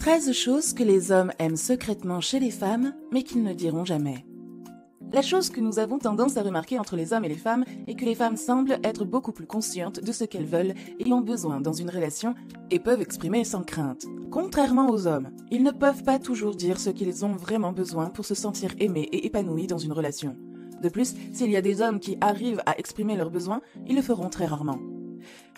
13 choses que les hommes aiment secrètement chez les femmes, mais qu'ils ne diront jamais. La chose que nous avons tendance à remarquer entre les hommes et les femmes est que les femmes semblent être beaucoup plus conscientes de ce qu'elles veulent et ont besoin dans une relation et peuvent exprimer sans crainte. Contrairement aux hommes, ils ne peuvent pas toujours dire ce qu'ils ont vraiment besoin pour se sentir aimés et épanouis dans une relation. De plus, s'il y a des hommes qui arrivent à exprimer leurs besoins, ils le feront très rarement.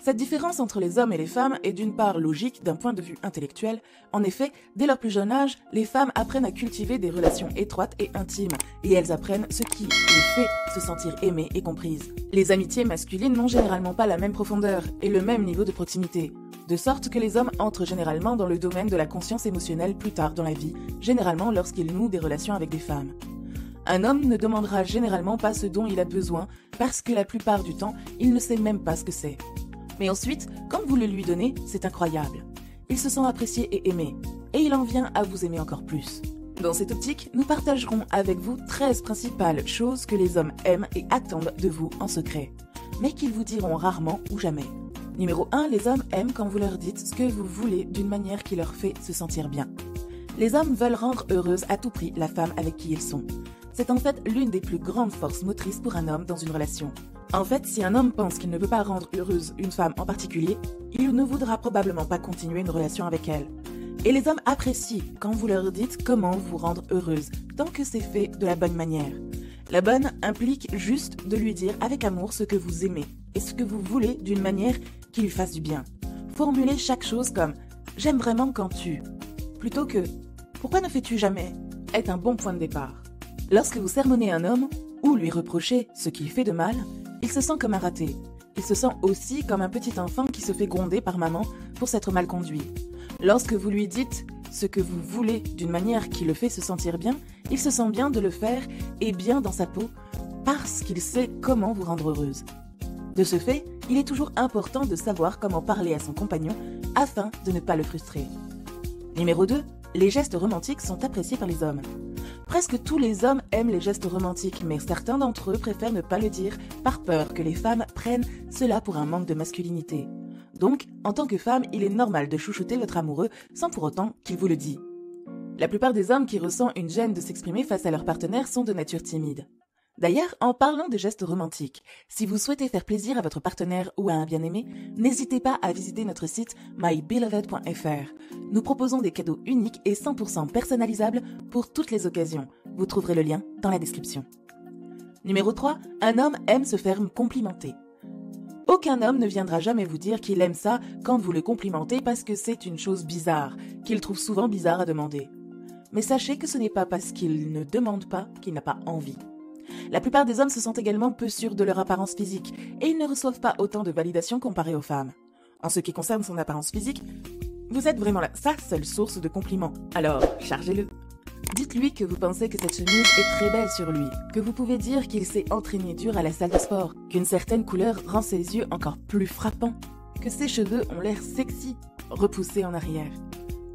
Cette différence entre les hommes et les femmes est d'une part logique d'un point de vue intellectuel. En effet, dès leur plus jeune âge, les femmes apprennent à cultiver des relations étroites et intimes, et elles apprennent ce qui les fait se sentir aimées et comprises. Les amitiés masculines n'ont généralement pas la même profondeur et le même niveau de proximité, de sorte que les hommes entrent généralement dans le domaine de la conscience émotionnelle plus tard dans la vie, généralement lorsqu'ils nouent des relations avec des femmes. Un homme ne demandera généralement pas ce dont il a besoin parce que la plupart du temps, il ne sait même pas ce que c'est. Mais ensuite, quand vous le lui donnez, c'est incroyable. Il se sent apprécié et aimé, et il en vient à vous aimer encore plus. Dans cette optique, nous partagerons avec vous 13 principales choses que les hommes aiment et attendent de vous en secret, mais qu'ils vous diront rarement ou jamais. Numéro 1, les hommes aiment quand vous leur dites ce que vous voulez d'une manière qui leur fait se sentir bien. Les hommes veulent rendre heureuse à tout prix la femme avec qui ils sont. C'est en fait l'une des plus grandes forces motrices pour un homme dans une relation. En fait, si un homme pense qu'il ne peut pas rendre heureuse une femme en particulier, il ne voudra probablement pas continuer une relation avec elle. Et les hommes apprécient quand vous leur dites comment vous rendre heureuse, tant que c'est fait de la bonne manière. La bonne implique juste de lui dire avec amour ce que vous aimez et ce que vous voulez d'une manière qui lui fasse du bien. Formulez chaque chose comme « j'aime vraiment quand tu » plutôt que « pourquoi ne fais-tu jamais » est un bon point de départ. Lorsque vous sermonnez un homme ou lui reprochez ce qu'il fait de mal, il se sent comme un raté. Il se sent aussi comme un petit enfant qui se fait gronder par maman pour s'être mal conduit. Lorsque vous lui dites ce que vous voulez d'une manière qui le fait se sentir bien, il se sent bien de le faire et bien dans sa peau parce qu'il sait comment vous rendre heureuse. De ce fait, il est toujours important de savoir comment parler à son compagnon afin de ne pas le frustrer. Numéro 2, les gestes romantiques sont appréciés par les hommes. Presque tous les hommes aiment les gestes romantiques, mais certains d'entre eux préfèrent ne pas le dire par peur que les femmes prennent cela pour un manque de masculinité. Donc, en tant que femme, il est normal de chouchouter votre amoureux sans pour autant qu'il vous le dise. La plupart des hommes qui ressentent une gêne de s'exprimer face à leur partenaire sont de nature timide. D'ailleurs, en parlant de gestes romantiques, si vous souhaitez faire plaisir à votre partenaire ou à un bien-aimé, n'hésitez pas à visiter notre site mybeloved.fr. Nous proposons des cadeaux uniques et 100% personnalisables pour toutes les occasions. Vous trouverez le lien dans la description. Numéro 3, un homme aime se faire complimenter. Aucun homme ne viendra jamais vous dire qu'il aime ça quand vous le complimentez parce que c'est une chose bizarre, qu'il trouve souvent bizarre à demander. Mais sachez que ce n'est pas parce qu'il ne demande pas qu'il n'a pas envie. La plupart des hommes se sentent également peu sûrs de leur apparence physique et ils ne reçoivent pas autant de validation comparé aux femmes. En ce qui concerne son apparence physique, vous êtes vraiment sa seule source de compliments. Alors, chargez-le. Dites-lui que vous pensez que cette chemise est très belle sur lui, que vous pouvez dire qu'il s'est entraîné dur à la salle de sport, qu'une certaine couleur rend ses yeux encore plus frappants, que ses cheveux ont l'air sexy, repoussés en arrière.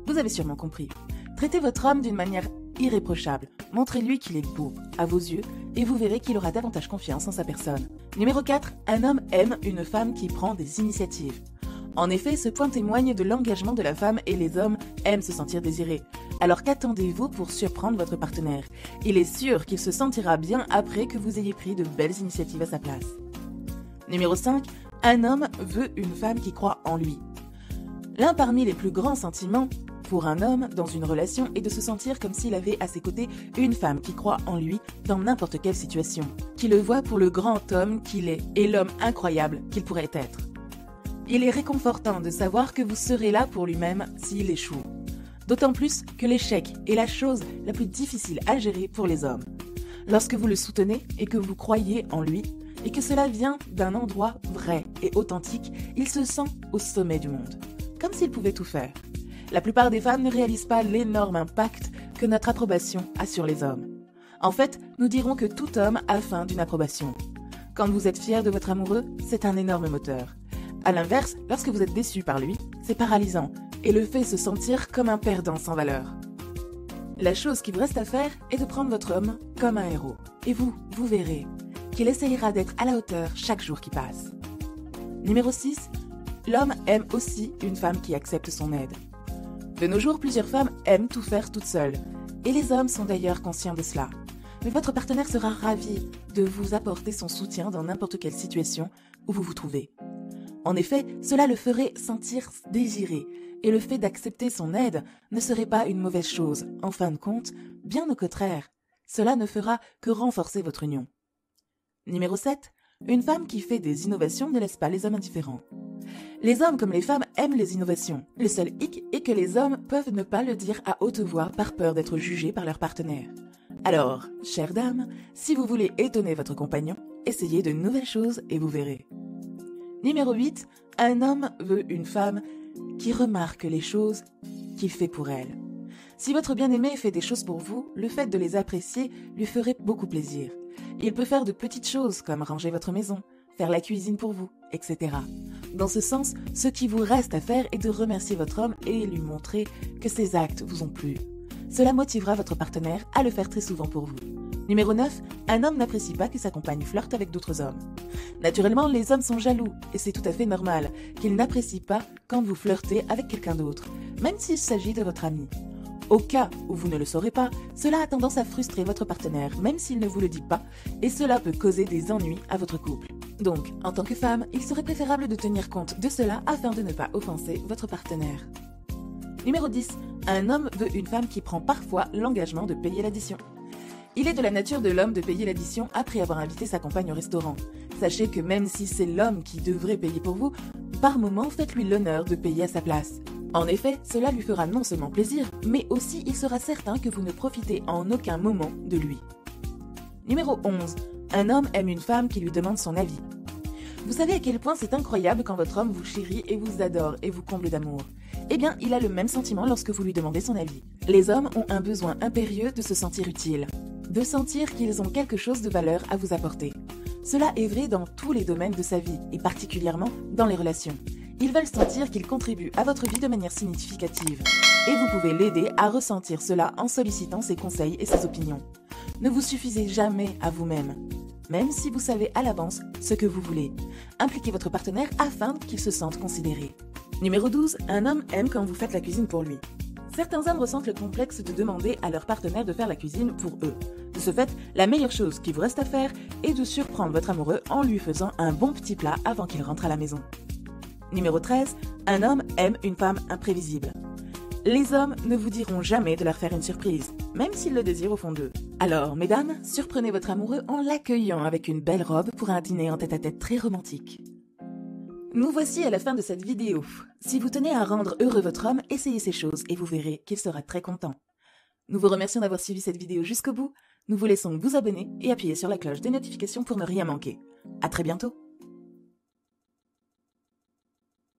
Vous avez sûrement compris. Traitez votre homme d'une manière irréprochable. Montrez-lui qu'il est beau, à vos yeux, et vous verrez qu'il aura davantage confiance en sa personne. Numéro 4. Un homme aime une femme qui prend des initiatives. En effet, ce point témoigne de l'engagement de la femme et les hommes aiment se sentir désirés. Alors qu'attendez-vous pour surprendre votre partenaire? Il est sûr qu'il se sentira bien après que vous ayez pris de belles initiatives à sa place. Numéro 5. Un homme veut une femme qui croit en lui. L'un parmi les plus grands sentiments pour un homme dans une relation est de se sentir comme s'il avait à ses côtés une femme qui croit en lui dans n'importe quelle situation, qui le voit pour le grand homme qu'il est et l'homme incroyable qu'il pourrait être. Il est réconfortant de savoir que vous serez là pour lui-même s'il échoue. D'autant plus que l'échec est la chose la plus difficile à gérer pour les hommes. Lorsque vous le soutenez et que vous croyez en lui, et que cela vient d'un endroit vrai et authentique, il se sent au sommet du monde, comme s'il pouvait tout faire. La plupart des femmes ne réalisent pas l'énorme impact que notre approbation a sur les hommes. En fait, nous dirons que tout homme a faim d'une approbation. Quand vous êtes fier de votre amoureux, c'est un énorme moteur. À l'inverse, lorsque vous êtes déçu par lui, c'est paralysant et le fait se sentir comme un perdant sans valeur. La chose qui vous reste à faire est de prendre votre homme comme un héros. Et vous verrez qu'il essayera d'être à la hauteur chaque jour qui passe. Numéro 6. L'homme aime aussi une femme qui accepte son aide. De nos jours, plusieurs femmes aiment tout faire toutes seules. Et les hommes sont d'ailleurs conscients de cela. Mais votre partenaire sera ravi de vous apporter son soutien dans n'importe quelle situation où vous vous trouvez. En effet, cela le ferait sentir désiré, et le fait d'accepter son aide ne serait pas une mauvaise chose. En fin de compte, bien au contraire, cela ne fera que renforcer votre union. Numéro 7. Une femme qui fait des innovations ne laisse pas les hommes indifférents. Les hommes comme les femmes aiment les innovations. Le seul hic est que les hommes peuvent ne pas le dire à haute voix par peur d'être jugés par leur partenaire. Alors, chère dame, si vous voulez étonner votre compagnon, essayez de nouvelles choses et vous verrez. Numéro 8. Un homme veut une femme qui remarque les choses qu'il fait pour elle. Si votre bien-aimé fait des choses pour vous, le fait de les apprécier lui ferait beaucoup plaisir. Il peut faire de petites choses comme ranger votre maison, faire la cuisine pour vous, etc. Dans ce sens, ce qui vous reste à faire est de remercier votre homme et lui montrer que ses actes vous ont plu. Cela motivera votre partenaire à le faire très souvent pour vous. Numéro 9. Un homme n'apprécie pas que sa compagne flirte avec d'autres hommes. Naturellement, les hommes sont jaloux et c'est tout à fait normal qu'ils n'apprécient pas quand vous flirtez avec quelqu'un d'autre, même s'il s'agit de votre ami. Au cas où vous ne le saurez pas, cela a tendance à frustrer votre partenaire, même s'il ne vous le dit pas, et cela peut causer des ennuis à votre couple. Donc, en tant que femme, il serait préférable de tenir compte de cela afin de ne pas offenser votre partenaire. Numéro 10. Un homme veut une femme qui prend parfois l'engagement de payer l'addition. Il est de la nature de l'homme de payer l'addition après avoir invité sa compagne au restaurant. Sachez que même si c'est l'homme qui devrait payer pour vous, par moment faites-lui l'honneur de payer à sa place. En effet, cela lui fera non seulement plaisir, mais aussi il sera certain que vous ne profitez en aucun moment de lui. Numéro 11. Un homme aime une femme qui lui demande son avis. Vous savez à quel point c'est incroyable quand votre homme vous chérit et vous adore et vous comble d'amour. Eh bien, il a le même sentiment lorsque vous lui demandez son avis. Les hommes ont un besoin impérieux de se sentir utiles, de sentir qu'ils ont quelque chose de valeur à vous apporter. Cela est vrai dans tous les domaines de sa vie, et particulièrement dans les relations. Ils veulent sentir qu'ils contribuent à votre vie de manière significative. Et vous pouvez l'aider à ressentir cela en sollicitant ses conseils et ses opinions. Ne vous suffisez jamais à vous-même, même si vous savez à l'avance ce que vous voulez. Impliquez votre partenaire afin qu'il se sente considéré. Numéro 12. Un homme aime quand vous faites la cuisine pour lui. Certains hommes ressentent le complexe de demander à leur partenaire de faire la cuisine pour eux. De ce fait, la meilleure chose qui vous reste à faire est de surprendre votre amoureux en lui faisant un bon petit plat avant qu'il rentre à la maison. Numéro 13. Un homme aime une femme imprévisible. Les hommes ne vous diront jamais de leur faire une surprise, même s'ils le désirent au fond d'eux. Alors, mesdames, surprenez votre amoureux en l'accueillant avec une belle robe pour un dîner en tête-à-tête très romantique. Nous voici à la fin de cette vidéo. Si vous tenez à rendre heureux votre homme, essayez ces choses et vous verrez qu'il sera très content. Nous vous remercions d'avoir suivi cette vidéo jusqu'au bout. Nous vous laissons vous abonner et appuyer sur la cloche des notifications pour ne rien manquer. À très bientôt.